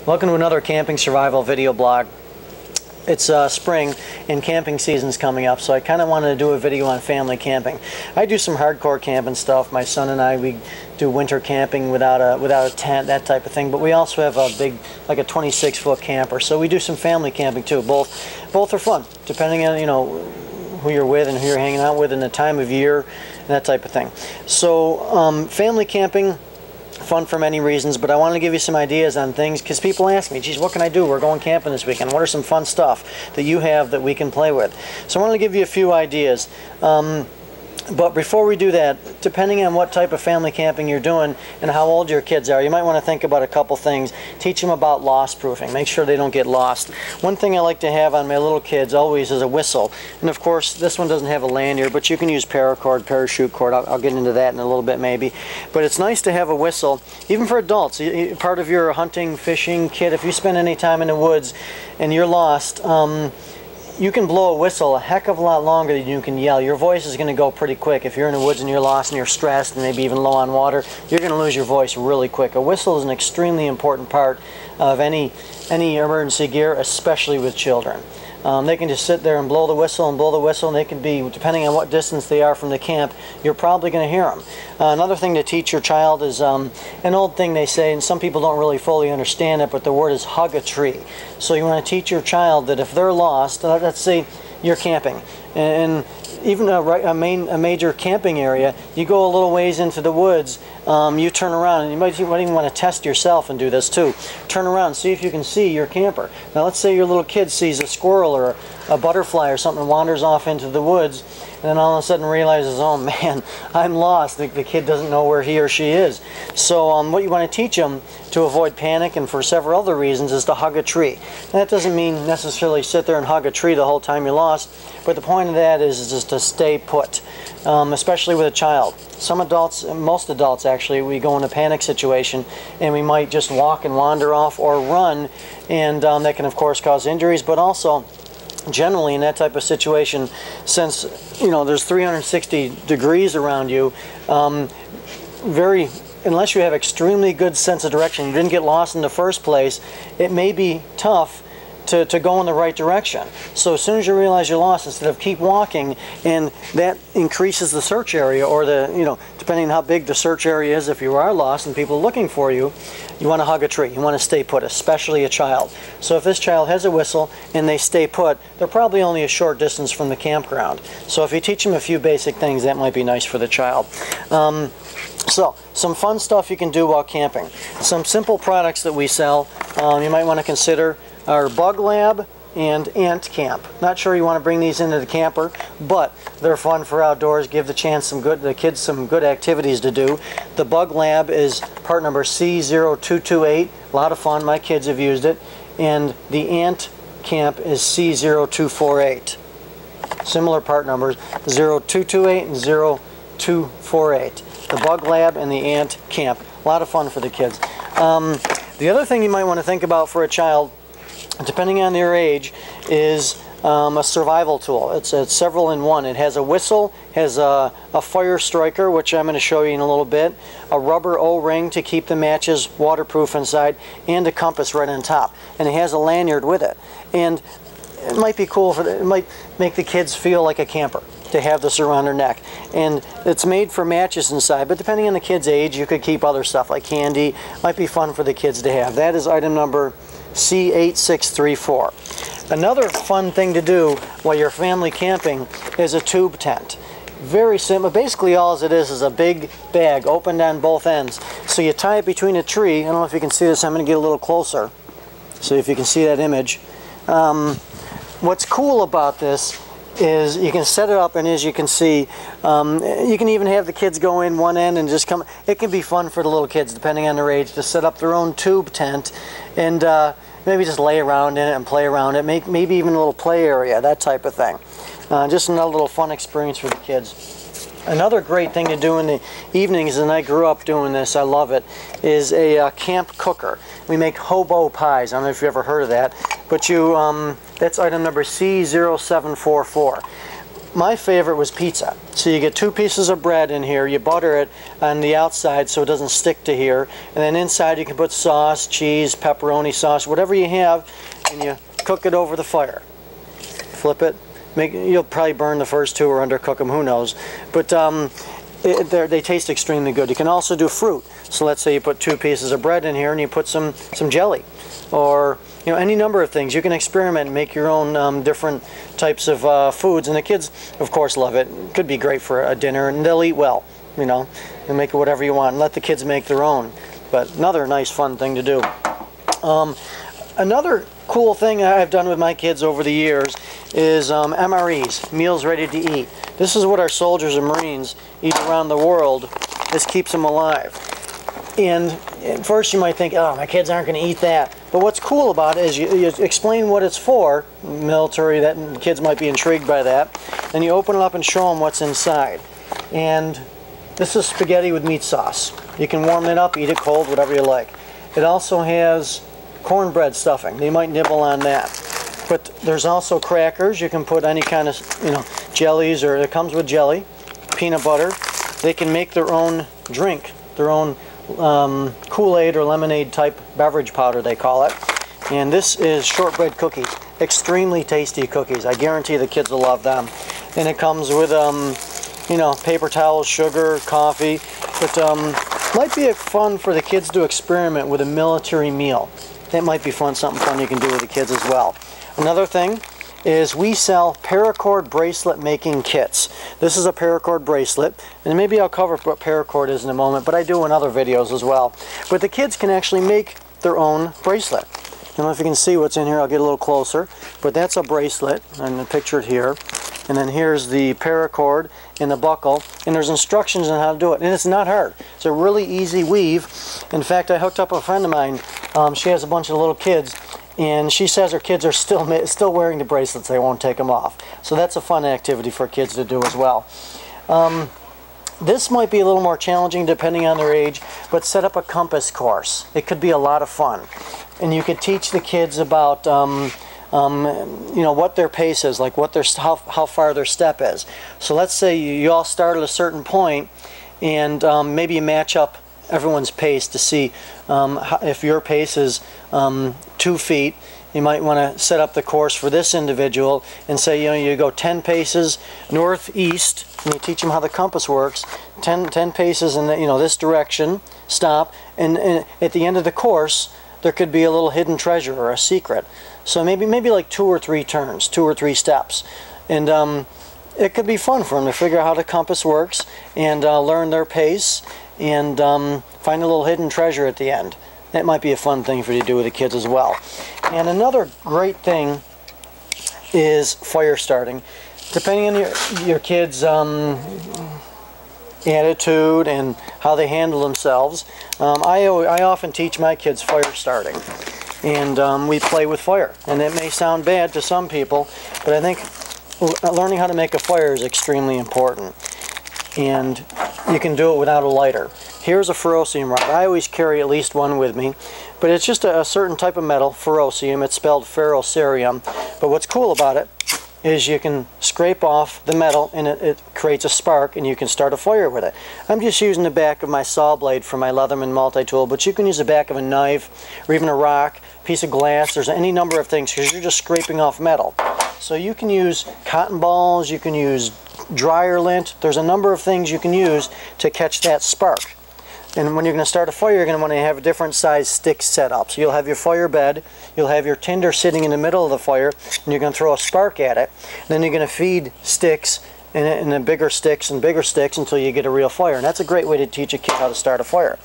Welcome to another Camping Survival video blog. It's spring and camping season's coming up, so I kind of wanted to do a video on family camping. I do some hardcore camping stuff. My son and I, we do winter camping without a tent, that type of thing. But we also have a big, like a 26-foot camper. So we do some family camping too. Both are fun, depending on who you're with and who you're hanging out with and the time of year and that type of thing. So family camping, fun for many reasons, but I want to give you some ideas on things because people ask me, geez, what can I do? We're going camping this weekend. What are some fun stuff that you have that we can play with? So I want to give you a few ideas. But before we do that, depending on what type of family camping you're doing and how old your kids are, you might want to think about a couple things. Teach them about loss proofing. Make sure they don't get lost. One thing I like to have on my little kids always is a whistle. And of course, this one doesn't have a lanyard, but you can use paracord, parachute cord. I'll get into that in a little bit maybe. But it's nice to have a whistle, even for adults. Part of your hunting, fishing kit, if you spend any time in the woods and you're lost, you can blow a whistle a heck of a lot longer than you can yell. Your voice is going to go pretty quick. If you're in the woods and you're lost and you're stressed and maybe even low on water, you're going to lose your voice really quick. A whistle is an extremely important part of any emergency gear, especially with children. They can just sit there and blow the whistle and blow the whistle, and they can be, depending on what distance they are from the camp, you're probably going to hear them. Another thing to teach your child is an old thing they say, and some people don't really fully understand it, but the word is hug a tree. So you want to teach your child that if they're lost, let's say you're camping, and even a major camping area, you go a little ways into the woods, you turn around, and you might even want to test yourself and do this too. Turn around, see if you can see your camper. Now let's say your little kid sees a squirrel or a butterfly or something, wanders off into the woods, and then all of a sudden realizes, oh man, I'm lost. The kid doesn't know where he or she is. So what you want to teach them to avoid panic and for several other reasons is to hug a tree. And that doesn't mean necessarily sit there and hug a tree the whole time you're lost, but the point of that is just to stay put, especially with a child. Some adults, most adults actually, we go in a panic situation and we might just walk and wander off or run, and that can of course cause injuries, but also generally in that type of situation, since there's 360 degrees around you, unless you have extremely good sense of direction, you didn't get lost in the first place, it may be tough to go in the right direction. So as soon as you realize you're lost, instead of keep walking, and that increases the search area, or depending on how big the search area is, if you are lost and people are looking for you, you want to hug a tree. You want to stay put, especially a child. So if this child has a whistle and they stay put, they're probably only a short distance from the campground. So if you teach them a few basic things, that might be nice for the child. So some fun stuff you can do while camping. Some simple products that we sell you might want to consider are Bug Lab and Ant Camp. Not sure you want to bring these into the camper, but they're fun for outdoors. Give the kids some good activities to do. The Bug Lab is part number C0228. A lot of fun. My kids have used it. And the Ant Camp is C0248. Similar part numbers, 0228 and 0248. The Bug Lab and the Ant Camp. A lot of fun for the kids. The other thing you might want to think about for a child, depending on their age, is a survival tool. It's several in one. It has a whistle, has a fire striker, which I'm going to show you in a little bit, a rubber O-ring to keep the matches waterproof inside, and a compass right on top. And it has a lanyard with it. And it might be cool, it might make the kids feel like a camper to have this around their neck. And it's made for matches inside, but depending on the kid's age, you could keep other stuff like candy. Might be fun for the kids to have. That is item number C8634. Another fun thing to do while you're family camping is a tube tent. Very simple. Basically all it is a big bag opened on both ends. So you tie it between a tree. I don't know if you can see this. I'm going to get a little closer. See if you can see that image. What's cool about this is you can set it up, and as you can see, you can even have the kids go in one end and just come. It can be fun for the little kids, depending on their age, to set up their own tube tent and maybe just lay around in it and play around it. Maybe even a little play area, that type of thing. Just another little fun experience for the kids. Another great thing to do in the evenings, and I grew up doing this, I love it, is a camp cooker. We make hobo pies. I don't know if you ever heard of that, but that's item number C0744. My favorite was pizza. So you get 2 pieces of bread in here, you butter it on the outside so it doesn't stick to here, and then inside you can put sauce, cheese, pepperoni sauce, whatever you have, and you cook it over the fire. Flip it. You'll probably burn the first 2 or undercook them, who knows. But they taste extremely good. You can also do fruit. So let's say you put 2 pieces of bread in here and you put some jelly, or any number of things. You can experiment and make your own different types of foods, and the kids, of course, love it. It could be great for a dinner, and they'll eat well, and make it whatever you want, and let the kids make their own. But another nice, fun thing to do. Another cool thing I've done with my kids over the years is MREs, meals ready to eat. This is what our soldiers and Marines eat around the world. This keeps them alive. And at first you might think, oh, my kids aren't going to eat that. But what's cool about it is you explain what it's for, military, that kids might be intrigued by that. Then you open it up and show them what's inside. And this is spaghetti with meat sauce. You can warm it up, eat it cold, whatever you like. It also has cornbread stuffing. They might nibble on that. But there's also crackers. You can put any kind of, jellies, or it comes with jelly, peanut butter. They can make their own drink, their own Kool-Aid or lemonade type beverage powder, they call it. And this is shortbread cookies. Extremely tasty cookies. I guarantee the kids will love them. And it comes with, paper towels, sugar, coffee. But might be fun for the kids to experiment with a military meal. That might be something fun you can do with the kids as well. Another thing is we sell paracord bracelet making kits. This is a paracord bracelet, and maybe I'll cover what paracord is in a moment, but I do in other videos as well. But the kids can actually make their own bracelet. I don't know if you can see what's in here. I'll get a little closer, but that's a bracelet, and pictured here. And then here's the paracord and the buckle, and there's instructions on how to do it, and it's not hard. It's a really easy weave. In fact, I hooked up a friend of mine. She has a bunch of little kids, and she says her kids are still wearing the bracelets. They won't take them off. So that's a fun activity for kids to do as well. This might be a little more challenging depending on their age, but set up a compass course. It could be a lot of fun. And you could teach the kids about what their pace is, like how far their step is. So let's say you all start at a certain point, and maybe you match up everyone's pace to see if your pace is 2 feet. You might want to set up the course for this individual and say, you go 10 paces northeast, and you teach them how the compass works. 10 paces in this direction, stop, and at the end of the course there could be a little hidden treasure or a secret. So maybe like 2 or 3 turns, 2 or 3 steps, and it could be fun for them to figure out how the compass works and learn their pace and find a little hidden treasure at the end. That might be a fun thing for you to do with the kids as well. And another great thing is fire starting. Depending on your kids' attitude and how they handle themselves, I often teach my kids fire starting. And we play with fire. And it may sound bad to some people, but I think learning how to make a fire is extremely important. And you can do it without a lighter. Here's a ferrocium rod. I always carry at least one with me, but it's just a certain type of metal, ferrocium. It's spelled ferrocerium. But what's cool about it is you can scrape off the metal and it creates a spark, and you can start a fire with it. I'm just using the back of my saw blade for my Leatherman multi-tool, but you can use the back of a knife or even a rock, piece of glass. There's any number of things because you're just scraping off metal. So you can use cotton balls, you can use dryer lint. There's a number of things you can use to catch that spark. And when you're going to start a fire, you're going to want to have a different size stick set up. So you'll have your fire bed, you'll have your tinder sitting in the middle of the fire, and you're going to throw a spark at it. And then you're going to feed sticks and then bigger sticks and bigger sticks until you get a real fire. And that's a great way to teach a kid how to start a fire.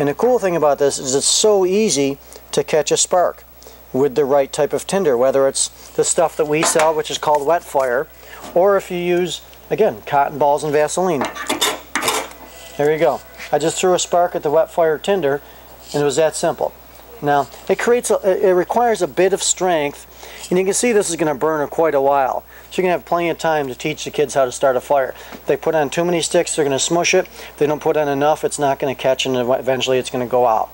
And the cool thing about this is it's so easy to catch a spark with the right type of tinder, whether it's the stuff that we sell, which is called wet fire, or if you use, again, cotton balls and Vaseline. There you go. I just threw a spark at the wet fire tinder, and it was that simple. Now, it requires a bit of strength, and you can see this is going to burn quite a while. So you're going to have plenty of time to teach the kids how to start a fire. If they put on too many sticks, they're going to smush it. If they don't put on enough, it's not going to catch, and eventually it's going to go out.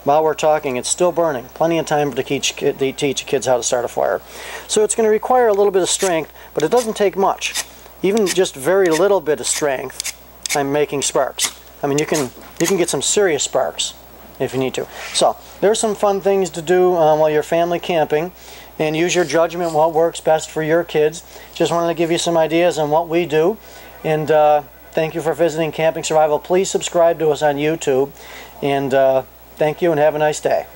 While we're talking, it's still burning. Plenty of time to teach kids how to start a fire. So it's going to require a little bit of strength, but it doesn't take much. even just very little bit of strength, I'm making sparks. I mean, you can get some serious sparks if you need to. So there's some fun things to do while you're family camping, and use your judgment what works best for your kids. Just wanted to give you some ideas on what we do, and thank you for visiting Camping Survival. Please subscribe to us on YouTube, and thank you and have a nice day.